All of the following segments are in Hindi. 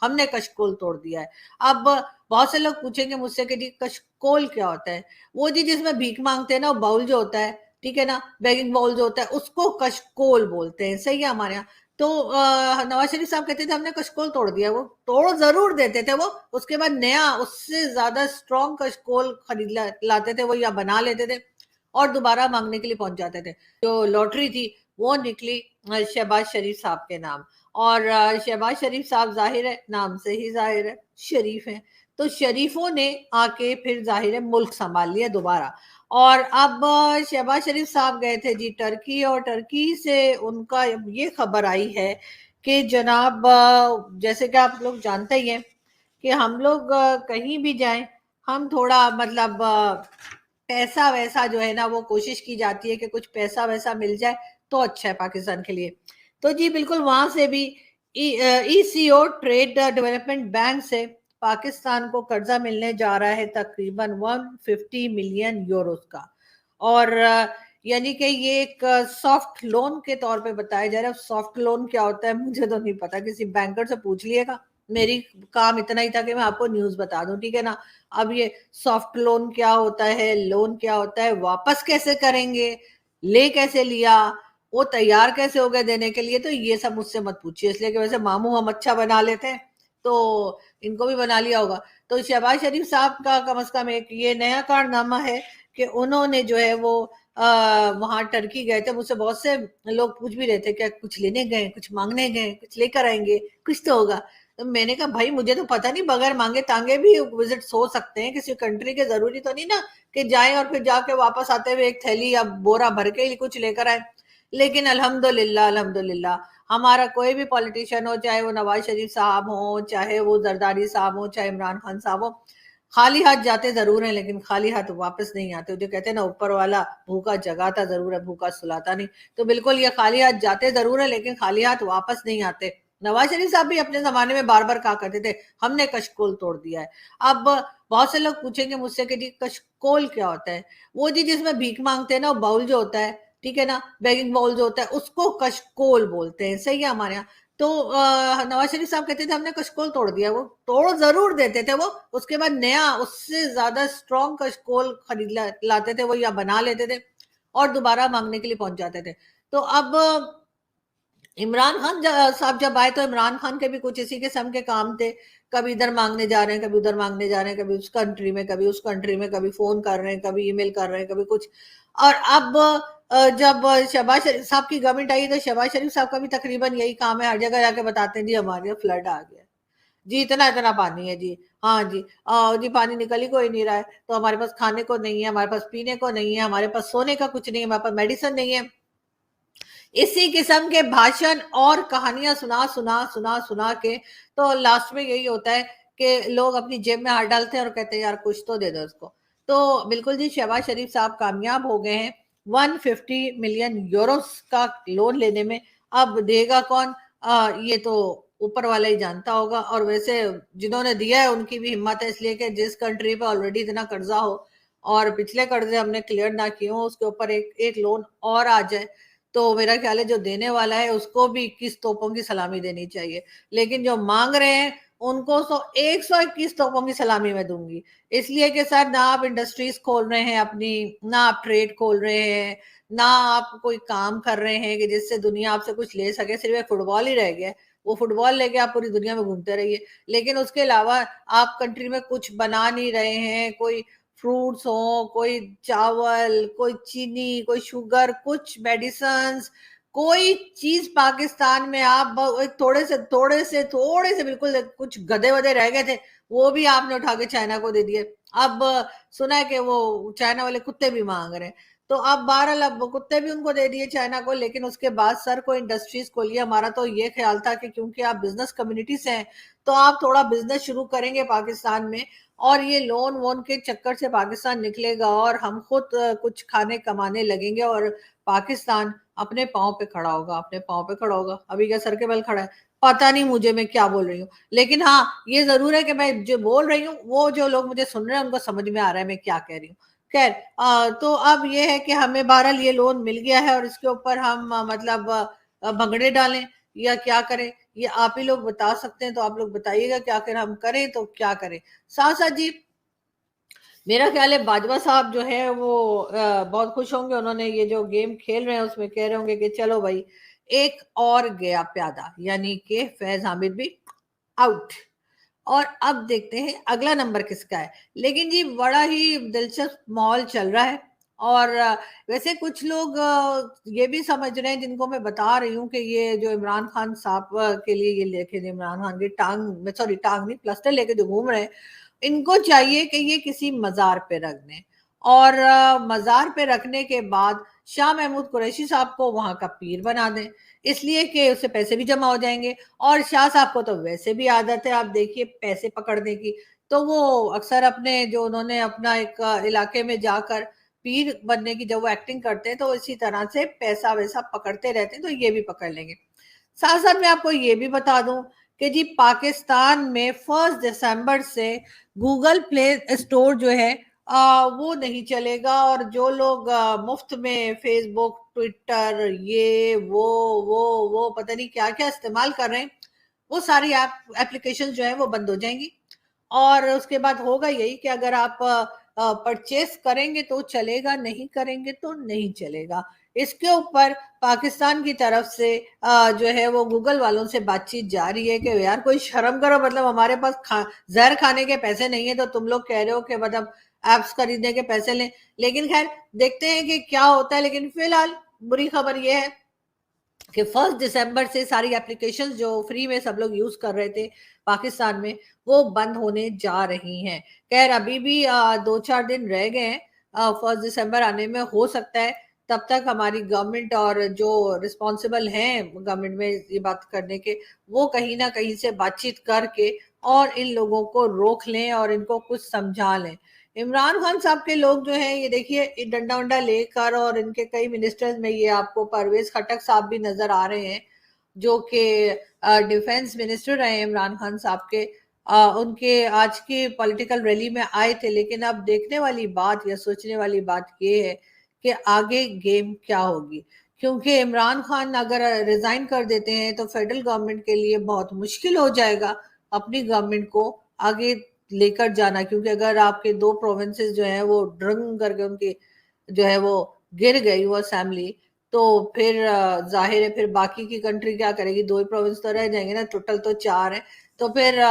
हमने कशकोल तोड़ दिया है। अब बहुत से लोग पूछेंगे मुझसे कि जी कशकोल क्या होता है? वो जी जिसमें भीख मांगते हैं ना, वो बाउल जो होता है, ठीक है ना, बेगिंग बाउल जो होता है, उसको कशकोल बोलते हैं। सही है हमारे यहाँ। तो नवाज शरीफ साहब कहते थे हमने कशकोल तोड़ दिया। वो तोड़ जरूर देते थे वो, उसके बाद नया उससे ज्यादा स्ट्रॉन्ग कशकोल लाते थे वो, या बना लेते थे और दोबारा मांगने के लिए पहुंच जाते थे। जो लॉटरी थी वो निकली शहबाज शरीफ साहब के नाम। और शहबाज शरीफ साहब जाहिर है, नाम से ही जाहिर है, शरीफ है। तो शरीफों ने आके फिर जाहिर है मुल्क संभाल लिया दोबारा। और अब शहबाज शरीफ साहब गए थे जी टर्की, और टर्की से उनका ये खबर आई है कि जनाब जैसे कि आप लोग जानते ही हैं कि हम लोग कहीं भी जाएं, हम थोड़ा मतलब पैसा वैसा जो है ना, वो कोशिश की जाती है कि कुछ पैसा वैसा मिल जाए तो अच्छा है पाकिस्तान के लिए। तो जी बिल्कुल वहां से भी ईसीओ ट्रेड डेवलपमेंट बैंक से पाकिस्तान को कर्जा मिलने जा रहा है तकरीबन 150 मिलियन यूरोस का। और यानी कि ये एक सॉफ्ट लोन के तौर पे बताया जा रहा है। सॉफ्ट लोन क्या होता है मुझे तो नहीं पता, किसी बैंकर से पूछ लिएगा। मेरी काम इतना ही था कि मैं आपको न्यूज बता दूं, ठीक है ना। अब ये सॉफ्ट लोन क्या होता है, लोन क्या होता है, वापस कैसे करेंगे, ले कैसे लिया, वो तैयार कैसे हो गए देने के लिए, तो ये सब मुझसे मत पूछिए, इसलिए कि वैसे मामू हम अच्छा बना लेते हैं तो इनको भी बना लिया होगा। तो शहबाज शरीफ साहब का कम से कम एक ये नया कारनामा है कि उन्होंने जो है वो वहां टर्की गए थे। मुझसे बहुत से लोग पूछ भी रहे थे क्या कुछ लेने गए, कुछ मांगने गए, कुछ लेकर आएंगे, कुछ तो होगा। तो मैंने कहा भाई मुझे तो पता नहीं, बगैर मांगे तांगे भी विजिट हो सकते हैं किसी कंट्री के, जरूरी तो नहीं ना कि जाएं और फिर जाके वापस आते हुए एक थैली या बोरा भर के ही कुछ लेकर आए। लेकिन अल्हम्दुलिल्लाह अल्हम्दुलिल्लाह हमारा कोई भी पॉलिटिशियन हो, चाहे वो नवाज शरीफ साहब हो, चाहे वो जरदारी साहब हो, चाहे इमरान खान साहब हो, खाली हाथ जाते जरूर हैं लेकिन खाली हाथ वापस नहीं आते। जो कहते हैं ना ऊपर वाला भूखा जगाता जरूर है, भूखा सुलाता नहीं। तो बिल्कुल ये खाली हाथ जाते जरूर है लेकिन खाली हाथ वापस नहीं आते। नवाज शरीफ साहब भी अपने जमाने में बार बार कहा करते थे हमने कशकोल तोड़ दिया है। अब बहुत से लोग पूछेंगे मुझसे कि जी कशकोल क्या होता है? वो जी जिसमें भीख मांगते हैं ना, वो बाउल जो होता है, ठीक है ना, बेगिंग बाउल जो होता है, उसको कशकोल बोलते हैं। सही है हमारे यहाँ। तो नवाज शरीफ साहब कहते थे हमने कशकोल तोड़ दिया। वो तोड़ जरूर देते थे वो, उसके बाद नया उससे ज्यादा स्ट्रॉन्ग कशकोल लाते थे वो, या बना लेते थे और दोबारा मांगने के लिए पहुंच जाते थे। तो अब इमरान खान साहब जब आए तो इमरान खान के भी कुछ इसी किस्म के काम थे। कभी इधर मांगने जा रहे हैं, कभी उधर मांगने जा रहे हैं, कभी उस कंट्री में, कभी उस कंट्री में, कभी फोन कर रहे हैं, कभी ईमेल कर रहे हैं, कभी कुछ। और अब जब शहबाज शरीफ साहब की गवर्नमेंट आई तो शहबाज शरीफ साहब का भी तकरीबन यही काम है, हर जगह जाके बताते हैं जी हमारे यहाँ फ्लड आ गया जी, इतना इतना पानी है जी। हाँ जी, जी पानी निकल ही कोई नहीं रहा है, तो हमारे पास खाने को नहीं है, हमारे पास पीने को नहीं है, हमारे पास सोने का कुछ नहीं है, हमारे पास मेडिसिन नहीं है। इसी किस्म के भाषण और कहानियां सुना सुना सुना सुना के तो लास्ट में यही होता है कि लोग अपनी जेब में हाथ डालते हैं और कहते हैं यार कुछ तो दे दो इसको। तो बिल्कुल जी शहबाज शरीफ साहब कामयाब हो गए हैं 150 मिलियन यूरोस का लोन लेने में। अब देगा कौन, ये तो ऊपर वाला ही जानता होगा। और वैसे जिन्होंने दिया है उनकी भी हिम्मत है, इसलिए कि जिस कंट्री पे ऑलरेडी इतना कर्जा हो और पिछले कर्जे हमने क्लियर ना किए हो, उसके ऊपर एक एक लोन और आ जाए तो मेरा ख्याल है जो देने वाला है उसको भी 21 तोपों की सलामी देनी चाहिए। लेकिन जो मांग रहे हैं उनको 121 तोपों की सलामी मैं दूंगी। इसलिए कि सर ना आप इंडस्ट्रीज खोल रहे हैं अपनी, ना आप ट्रेड खोल रहे हैं, ना आप कोई काम कर रहे हैं कि जिससे दुनिया आपसे कुछ ले सके। सिर्फ एक फुटबॉल ही रह गया है, वो फुटबॉल लेके आप पूरी दुनिया में घूमते रहिए। लेकिन उसके अलावा आप कंट्री में कुछ बना नहीं रहे हैं। कोई फ्रूट्स हो, कोई चावल, कोई चीनी, कोई शुगर, कुछ मेडिसिन, कोई चीज पाकिस्तान में आप थोड़े से बिल्कुल कुछ गधे वधे रह गए थे, वो भी आपने उठा के चाइना को दे दिए। अब सुना है कि वो चाइना वाले कुत्ते भी मांग रहे हैं। तो अब बहरहाल अब वो कुत्ते भी उनको दे दिए चाइना को। लेकिन उसके बाद सर को इंडस्ट्रीज खोलिए। हमारा तो ये ख्याल था कि क्योंकि आप बिजनेस कम्युनिटी से हैं तो आप थोड़ा बिजनेस शुरू करेंगे पाकिस्तान में, और ये लोन वोन के चक्कर से पाकिस्तान निकलेगा और हम खुद कुछ खाने कमाने लगेंगे और पाकिस्तान अपने पाँव पे खड़ा होगा, अपने पाँव पे खड़ा होगा। अभी क्या सर के बल खड़ा है? पता नहीं मुझे, मैं क्या बोल रही हूँ। लेकिन हाँ ये जरूर है कि मैं जो बोल रही हूँ वो जो लोग मुझे सुन रहे हैं उनको समझ में आ रहा है मैं क्या कह रही हूँ। खैर तो अब ये है कि हमें बहरहाल ये लोन मिल गया है और इसके ऊपर हम मतलब भंगड़े डालें या क्या करें, ये आप ही लोग बता सकते हैं, तो आप लोग बताइएगा कि आखिर हम करें तो क्या करें। साथ साथ जी मेरा ख्याल है बाजवा साहब जो है वो बहुत खुश होंगे, उन्होंने ये जो गेम खेल रहे हैं उसमें कह रहे होंगे कि चलो भाई एक और गया प्यादा, यानी कि फैज हामिद भी आउट। और अब देखते हैं अगला नंबर किसका है। लेकिन जी बड़ा ही दिलचस्प माहौल चल रहा है। और वैसे कुछ लोग ये भी समझ रहे हैं, जिनको मैं बता रही हूँ कि ये जो इमरान खान साहब के लिए ये लेके, इमरान खान की टांग, सॉरी टांग नहीं, प्लास्टर लेके जो घूम रहे हैं, इनको चाहिए कि ये किसी मजार पे रख दें। और मजार पे रखने के बाद शाह महमूद कुरैशी साहब को वहां का पीर बना दें, इसलिए कि उससे पैसे भी जमा हो जाएंगे। और शाह साहब को तो वैसे भी आदत है, आप देखिए, पैसे पकड़ने की। तो वो अक्सर अपने जो उन्होंने अपना एक इलाके में जाकर पीर बनने की जब वो एक्टिंग करते हैं, तो इसी तरह से पैसा वैसा पकड़ते रहते हैं, तो ये भी पकड़ लेंगे। साथ साथ मैं आपको ये भी बता दूं कि जी पाकिस्तान में 1 दिसंबर से गूगल प्ले स्टोर जो है वो नहीं चलेगा। और जो लोग मुफ्त में फेसबुक, ट्विटर, ये वो पता नहीं क्या क्या इस्तेमाल कर रहे हैं, वो सारी एप्लीकेशन जो है वो बंद हो जाएंगी। और उसके बाद होगा यही कि अगर आप परचेस करेंगे तो चलेगा, नहीं करेंगे तो नहीं चलेगा। इसके ऊपर पाकिस्तान की तरफ से जो है वो गूगल वालों से बातचीत जारी है कि यार कोई शर्म करो, मतलब हमारे पास जहर खाने के पैसे नहीं है, तो तुम लोग कह रहे हो कि मतलब एप्स खरीदने के पैसे लें। लेकिन खैर देखते हैं कि क्या होता है। लेकिन फिलहाल बुरी खबर यह है कि 1 दिसंबर से सारी एप्लीकेशंस जो फ्री में सब लोग यूज कर रहे थे पाकिस्तान में, वो बंद होने जा रही हैं। खैर अभी भी 2-4 दिन रह गए हैं 1 दिसंबर आने में। हो सकता है तब तक हमारी गवर्नमेंट और जो रिस्पॉन्सिबल हैं गवर्नमेंट में ये बात करने के, वो कहीं ना कहीं से बातचीत करके और इन लोगों को रोक लें और इनको कुछ समझा लें। इमरान खान साहब के लोग जो हैं ये देखिए डंडा वंडा लेकर, और इनके कई मिनिस्टर्स में ये आपको परवेज खटक साहब भी नजर आ रहे हैं, जो कि डिफेंस मिनिस्टर रहे इमरान खान साहब के। उनके आज की पॉलिटिकल रैली में आए थे। लेकिन अब देखने वाली बात या सोचने वाली बात ये है कि आगे गेम क्या होगी। क्योंकि इमरान खान अगर रिजाइन कर देते हैं तो फेडरल गवर्नमेंट के लिए बहुत मुश्किल हो जाएगा अपनी गवर्नमेंट को आगे लेकर जाना। क्योंकि अगर आपके 2 प्रोविंसेस जो है वो ड्रंग करके उनकी जो है वो गिर गई वो असेंबली, तो फिर जाहिर है फिर बाकी की कंट्री क्या करेगी। 2 ही प्रोविंस तो रह जाएंगे ना, टोटल तो 4 है। तो फिर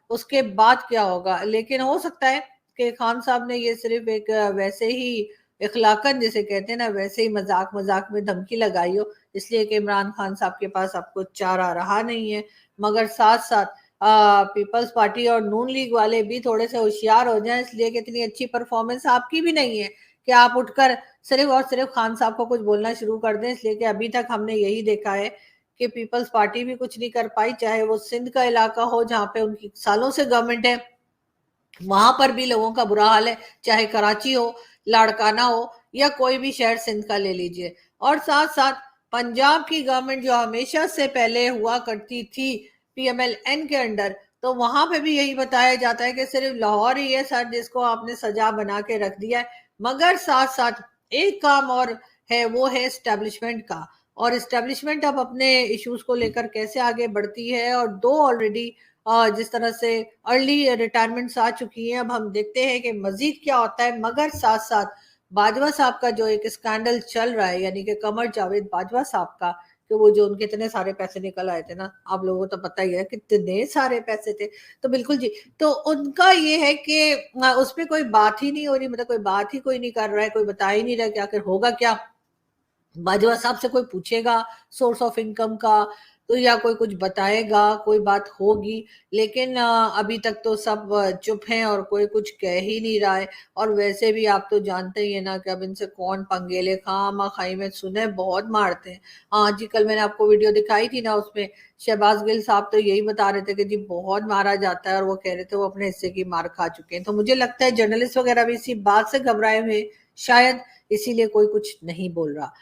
उसके बाद क्या होगा। लेकिन हो सकता है कि खान साहब ने ये सिर्फ एक वैसे ही इखलाकन जिसे कहते हैं ना, वैसे ही मजाक मजाक में धमकी लगाई हो, इसलिए कि इमरान खान साहब के पास अब कुछ चारा रहा नहीं है। मगर साथ साथ पीपल्स पार्टी और नून लीग वाले भी थोड़े से होशियार हो जाएं, इसलिए कि इतनी अच्छी परफॉर्मेंस आपकी भी नहीं है कि आप उठकर सिर्फ और सिर्फ खान साहब को कुछ बोलना शुरू कर दें। इसलिए कि अभी तक हमने यही देखा है कि पीपल्स पार्टी भी कुछ नहीं कर पाई, चाहे वो सिंध का इलाका हो जहां पे उनकी सालों से गवर्नमेंट है, वहां पर भी लोगों का बुरा हाल है। चाहे कराची हो, लाड़काना हो, या कोई भी शहर सिंध का ले लीजिए। और साथ साथ पंजाब की गवर्नमेंट जो हमेशा से पहले हुआ करती थी पीएमएलएन के अंडर, तो वहां पे भी यही बताया जाता है कि सिर्फ लाहौर ही है सर जिसको आपने सजा बना के रख दिया है। मगर साथ साथ एक काम और है, वो है एस्टेब्लिशमेंट का। और एस्टेब्लिशमेंट अब अपने इश्यूज को लेकर कैसे आगे बढ़ती है, और 2 ऑलरेडी जिस तरह से अर्ली रिटायरमेंट्स आ चुकी हैं, अब हम देखते हैं कि मजीद क्या होता है। मगर साथ साथ बाजवा साहब का जो एक स्कैंडल चल रहा है, यानी कि कमर जावेद बाजवा साहब का, कि वो जो उनके इतने सारे पैसे निकल आए थे ना, आप लोगों को तो पता ही है कितने सारे पैसे थे। तो बिल्कुल जी, तो उनका ये है कि उस पर कोई बात ही नहीं हो रही, मतलब कोई बात ही कोई नहीं कर रहा है, कोई बता ही नहीं रहा कि आखिर होगा क्या। बाजवा साहब से कोई पूछेगा सोर्स ऑफ इनकम का, तो या कोई कुछ बताएगा, कोई बात होगी। लेकिन अभी तक तो सब चुप हैं और कोई कुछ कह ही नहीं रहा है। और वैसे भी आप तो जानते ही है ना कि अब इनसे कौन पंगेले, खामा खाई में सुने बहुत मारते हैं। हाँ जी, कल मैंने आपको वीडियो दिखाई थी ना, उसमें शहबाज गिल साहब तो यही बता रहे थे कि जी बहुत मारा जाता है, और वो कह रहे थे वो अपने हिस्से की मार खा चुके हैं। तो मुझे लगता है जर्नलिस्ट वगैरह भी इसी बात से घबराए हुए शायद, इसीलिए कोई कुछ नहीं बोल रहा।